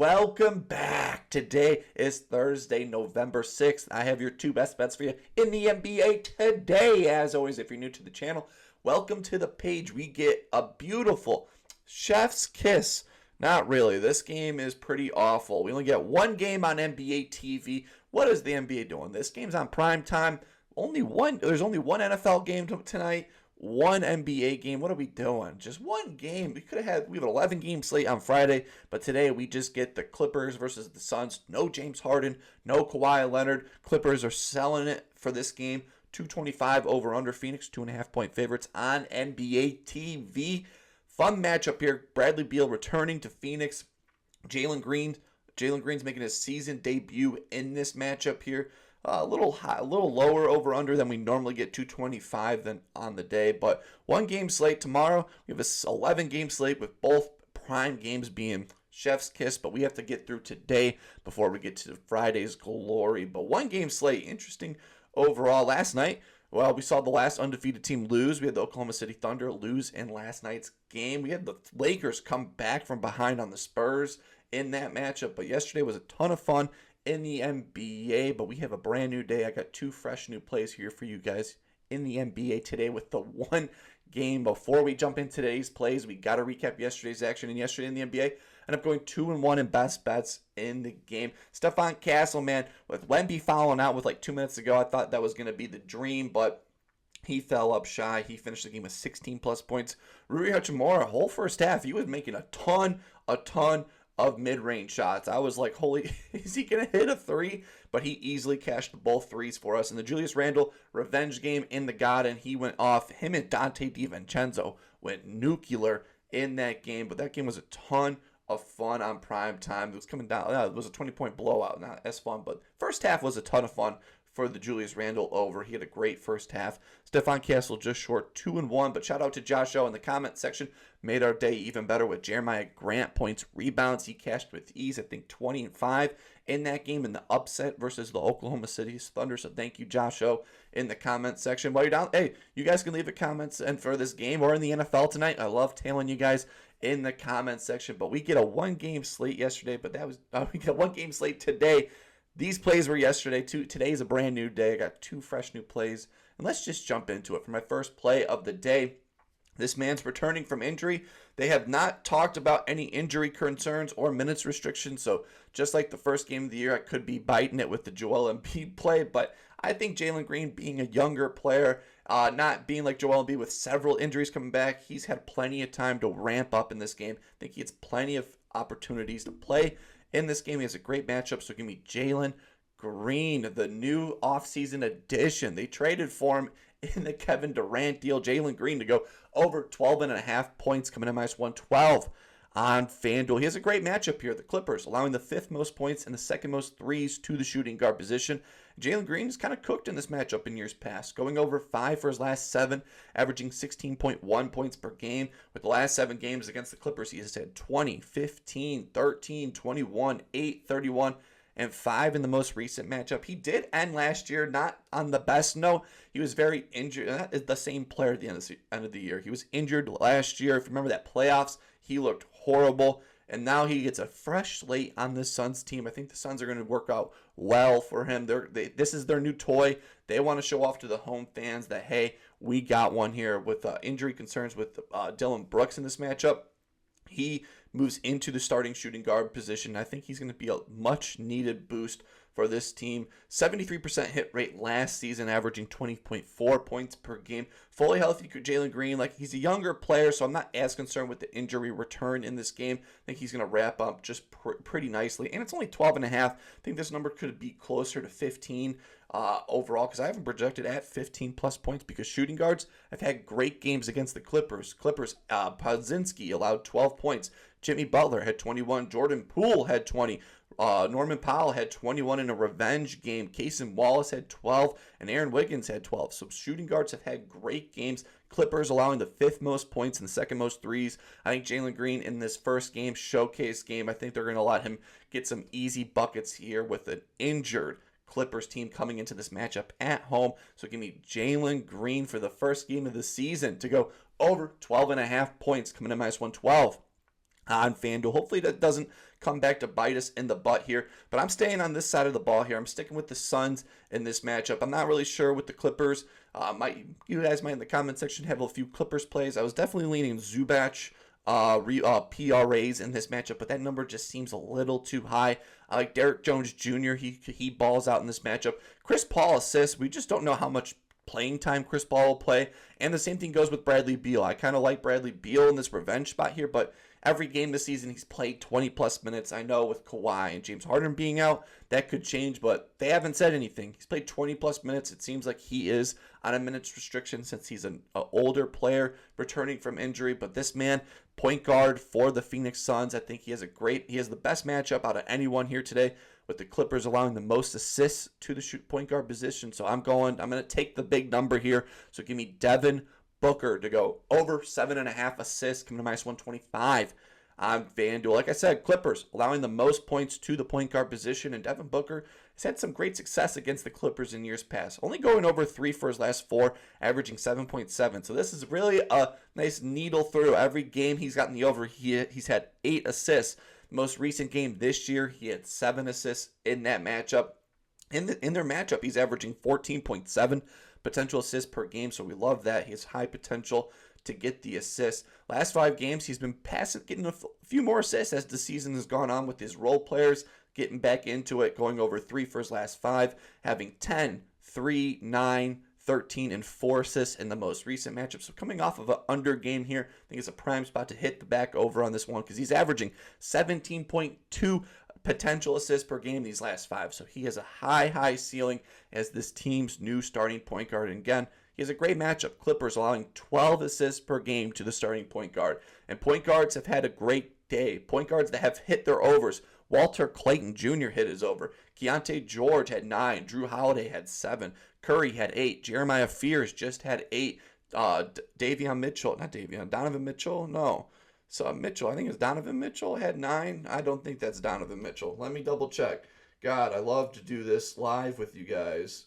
welcome back. Today is Thursday, November 6th. I have your two best bets for you in the NBA today. As always, if you're new to the channel, welcome to the page. We get a beautiful chef's kiss. Not really. This game is pretty awful. We only get one game on NBA TV. What is the NBA doing? This game's on prime time. There's only one NFL game tonight. One NBA game. What are we doing? Just one game. We have an 11 game slate on Friday, but today we just get the Clippers versus the Suns. No James Harden, no Kawhi Leonard. Clippers are selling it for this game. 225 over under Phoenix, 2.5 point favorites on NBA TV. Fun matchup here. Bradley Beal returning to Phoenix. Jalen Green's making his season debut in this matchup here. A little high, a little lower over under than we normally get, 225 than on the day. But one game slate tomorrow. We have a 11 game slate with both prime games being chef's kiss. But we have to get through today before we get to Friday's glory. But one game slate, interesting overall. Last night, well, we saw the last undefeated team lose. We had the Oklahoma City Thunder lose in last night's game. We had the Lakers come back from behind on the Spurs in that matchup. But yesterday was a ton of fun in the NBA, but we have a brand new day. I got two fresh new plays here for you guys in the NBA today with the one game. Before we jump into today's plays, we got to recap yesterday's action. And yesterday in the NBA, end up going 2-1 in best bets in the game. Stephon Castle, man, with Wemby fouling out with like 2 minutes ago, I thought that was going to be the dream, but he fell up shy. He finished the game with 16 plus points. Rui Hachimura, whole first half, he was making a ton of mid-range shots. I was like, holy, is he going to hit a three? But he easily cashed both threes for us. In the Julius Randle revenge game in the Garden, he went off. Him and Dante DiVincenzo went nuclear in that game. But that game was a ton of fun on prime time. It was coming down. It was a 20-point blowout. Not as fun, but first half was a ton of fun for the Julius Randle over. He had a great first half. Stephon Castle just short 2-1, but shout out to Josh O in the comment section. Made our day even better with Jeremiah Grant points, rebounds. He cashed with ease, I think 20-5 in that game in the upset versus the Oklahoma City Thunder. So thank you, Josh O, in the comment section. While you're down, hey, you guys can leave a comments and for this game or in the NFL tonight. I love tailing you guys in the comment section. But we get a one-game slate yesterday, but we get a one-game slate today. These plays were yesterday, too. Today's a brand new day. I got two fresh new plays. And let's just jump into it. For my first play of the day, this man's returning from injury. They have not talked about any injury concerns or minutes restrictions. So just like the first game of the year, I could be biting it with the Joel Embiid play. But I think Jalen Green, being a younger player, not being like Joel Embiid with several injuries coming back, he's had plenty of time to ramp up in this game. I think he gets plenty of opportunities to play in this game. He has a great matchup, so give me Jalen Green, the new offseason addition. They traded for him in the Kevin Durant deal. Jalen Green to go over 12.5 points, coming in -112 on FanDuel. He has a great matchup here. The Clippers allowing the 5th most points and the 2nd most threes to the shooting guard position. Jalen Green is kind of cooked in this matchup in years past, going over 5 for his last 7, averaging 16.1 points per game. With the last 7 games against the Clippers, he has had 20, 15, 13, 21, 8, 31, and 5 in the most recent matchup. He did end last year not on the best note. He was very injured. That is the same player at the end of the year. He was injured last year. If you remember that playoffs, he looked horrible. And now he gets a fresh slate on this Suns team. I think the Suns are going to work out well for him. This is their new toy. They want to show off to the home fans that, hey, we got one here. With injury concerns with Dylan Brooks in this matchup, he moves into the starting shooting guard position. I think he's going to be a much-needed boost for this team. 73% hit rate last season, averaging 20.4 points per game. Fully healthy Jalen Green. Like, he's a younger player, so I'm not as concerned with the injury return in this game. I think he's going to wrap up just pretty nicely. And it's only 12.5. I think this number could be closer to 15 overall, because I haven't projected at 15 plus points, because shooting guards have had great games against the Clippers. Podzinski allowed 12 points. Jimmy Butler had 21. Jordan Poole had 20. Norman Powell had 21 in a revenge game. Cason Wallace had 12, and Aaron Wiggins had 12. So shooting guards have had great games. Clippers allowing the 5th most points and the 2nd most threes. I think Jalen Green in this first game, showcase game, I think they're going to let him get some easy buckets here with an injured Clippers team coming into this matchup at home. So give me Jalen Green for the first game of the season to go over 12.5 points, coming in -112 on FanDuel. Hopefully that doesn't come back to bite us in the butt here. But I'm staying on this side of the ball here. I'm sticking with the Suns in this matchup. I'm not really sure with the Clippers. You guys might in the comment section have a few Clippers plays. I was definitely leaning Zubac PRAs in this matchup, but that number just seems a little too high. I like Derek Jones Jr. He balls out in this matchup. Chris Paul assists. We just don't know how much playing time Chris Paul will play. And the same thing goes with Bradley Beal. I kind of like Bradley Beal in this revenge spot here, but every game this season he's played 20 plus minutes. I know with Kawhi and James Harden being out, that could change, but they haven't said anything. He's played 20 plus minutes. It seems like he is on a minutes restriction since he's an older player returning from injury. But this man, point guard for the Phoenix Suns, I think he has the best matchup out of anyone here today, with the Clippers allowing the most assists to the point guard position. So I'm going to take the big number here. So give me Devin Booker to go over 7.5 assists, coming to minus 125 on FanDuel. Like I said, Clippers allowing the most points to the point guard position, and Devin Booker has had some great success against the Clippers in years past. Only going over 3 for his last 4, averaging 7.7. So this is really a nice needle through. Every game he's gotten the over, he's had 8 assists. Most recent game this year, he had 7 assists in that matchup. In their matchup, he's averaging 14.7 potential assists per game, so we love that. He has high potential to get the assists. Last 5 games, he's been getting a few more assists as the season has gone on, with his role players getting back into it, going over 3 for his last 5, having 10, 3, 9, 13, and 4 assists in the most recent matchup. So coming off of an under game here, I think it's a prime spot to hit the back over on this one, because he's averaging 17.2 potential assists per game these last 5. So he has a high ceiling as this team's new starting point guard. And again, he has a great matchup. Clippers allowing 12 assists per game to the starting point guard. And point guards have had a great day. Point guards that have hit their overs. Walter Clayton Jr. hit his over. Keontae George had 9. Drew Holiday had 7. Curry had 8. Jeremiah Fears just had 8. Donovan Mitchell, no. So Mitchell, I think it's Donovan Mitchell, had 9. I don't think that's Donovan Mitchell. Let me double check. God, I love to do this live with you guys.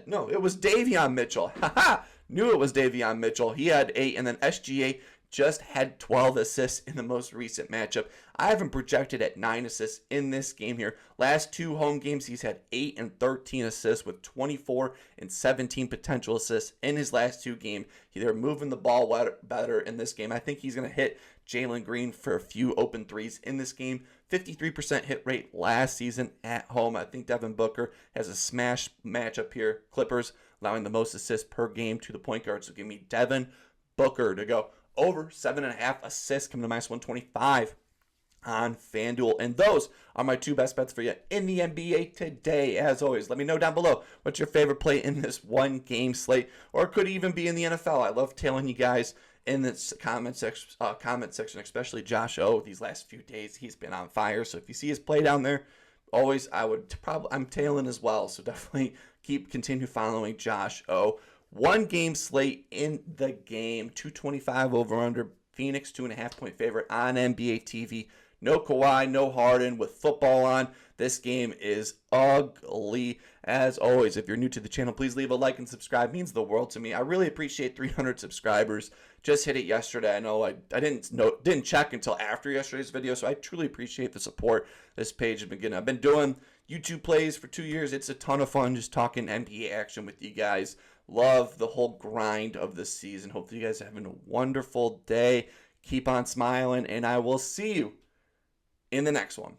No, it was Davion Mitchell. Haha! Knew it was Davion Mitchell. He had 8, and then SGA just had 12 assists in the most recent matchup. I have him projected at 9 assists in this game here. Last 2 home games, he's had 8 and 13 assists with 24 and 17 potential assists in his last 2 games. They're moving the ball better in this game. I think he's going to hit Jalen Green for a few open threes in this game. 53% hit rate last season at home. I think Devin Booker has a smash matchup here. Clippers allowing the most assists per game to the point guard. So give me Devin Booker to go over 7.5 assists, coming to minus 125 on FanDuel. And those are my 2 best bets for you in the NBA today. As always, let me know down below what's your favorite play in this one game slate, or it could even be in the NFL. I love telling you guys in this comment section, especially Josh O. These last few days, he's been on fire. So if you see his play down there, always, I'm tailing as well. So definitely continue following Josh O. 1 game slate in the game, 225 over under. Phoenix 2.5 point favorite on NBA TV. No Kawhi, no Harden, with football on. This game is ugly. As always, if you're new to the channel, please leave a like and subscribe. It means the world to me. I really appreciate 300 subscribers. Just hit it yesterday. I know I didn't check until after yesterday's video, so I truly appreciate the support this page has been getting. I've been doing YouTube plays for 2 years. It's a ton of fun just talking NBA action with you guys. Love the whole grind of this season. Hopefully you guys are having a wonderful day. Keep on smiling, and I will see you in the next one.